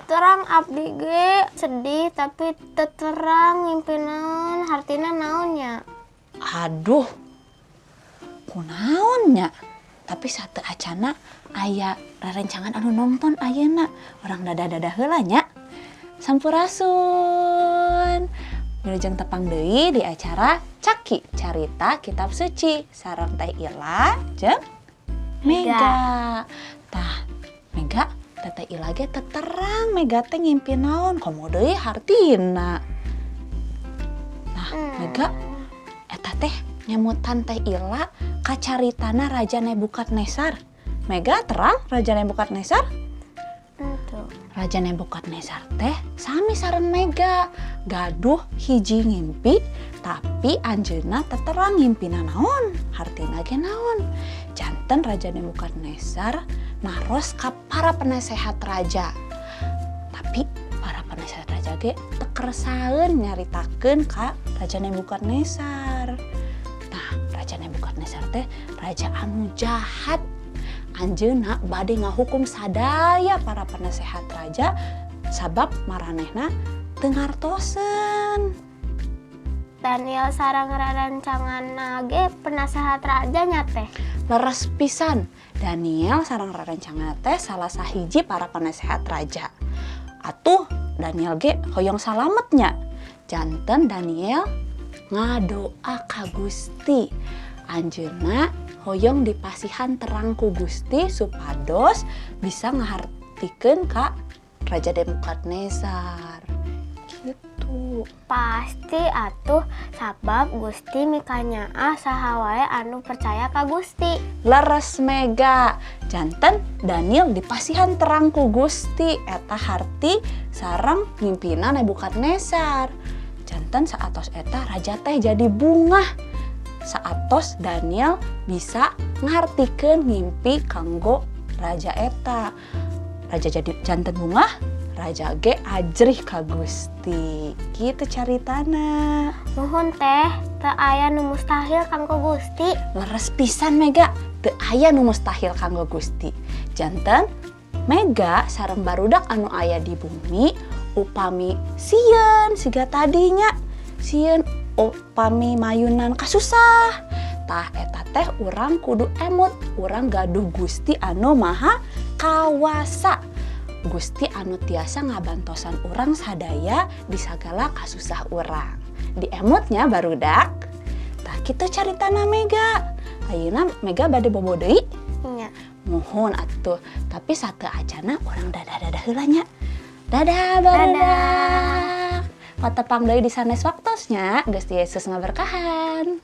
terang abdi ge sedih tapi terang ngimpinan hartina naonnya. Aduh, kunaonnya? Tapi satu acana aya rerencangan anu nonton ayeuna orang dada-dada heula nya. Sampurasun. Wilujeng tepang deui di acara Caki Carita Kitab Suci sareng Teh Ila jeung Mega. Tah, Mega Teh Ila ge teu terang Mega teh ngimpi naon komo deui hartina. Nah, Mega eta teh nyemutan Teh Ila kacaritana Raja Nebukadnezar. Mega terang Raja Nebukadnezar? Raja Nebukadnezar teh sami sareng Mega gaduh hiji ngimpi tapi anjeunna teu terang ngimpina naon hartina ge naon. Janten Raja Nebukadnezar naros ka para penasehat raja. Tapi para penasehat raja ge teu keresaeun nyaritakeun ka Raja Nebukadnezar. Nah, Raja Nebukadnezar teh raja anu jahat. Anjeunna bade ngahukum sadaya para penasehat raja sabab maranehna teu ngartoseun. Daniel sareng rerencanganna ge penasehat raja nya teh. Leres pisan. Daniel sareng rerencanganna teh salah sahiji para penasehat raja. Atuh Daniel ge hoyong salametnya. Janten Daniel ngadoa ka Gusti. Anjeunna hoyong dipasihan terang ku Gusti supados bisa ngahartikeun ka Raja Nebukadnezar. Gitu. Pasti atuh sabab Gusti mikanyaah saha wae anu percaya ka Gusti. Leres Mega. Janten Daniel dipasihan terang ku Gusti eta harti sareng ngimpina Nebukadnezar. Janten saatos eta raja teh jadi bungah. Saatos Daniel bisa ngartikeun ngimpi kanggo raja eta. Raja jadi janten bungah, raja ge ajrih ka Gusti. Kitu caritana. Nuhun teh, teu aya nu mustahil kanggo Gusti. Leres pisan Mega, teu aya nu mustahil kanggo Gusti. Janten Mega sareng barudak anu aya di bumi upami sieun siga tadinya. Sieun upami mayunan kasusah. Tah eta teh urang kudu emut, urang gaduh Gusti anu maha kawasa. Gusti anu tiasa ngabantosan urang sadaya di sagala kasusah urang. Diemutnya barudak. Tah kitu caritana Mega. Ayeuna Mega bade bobo deui? Nya. Muhun atuh, tapi satu acana urang dadah-dadah heula nya. Dadah barudak. Patepang deui di sanes waktosnya, Gusti Yesus ngaberkahan.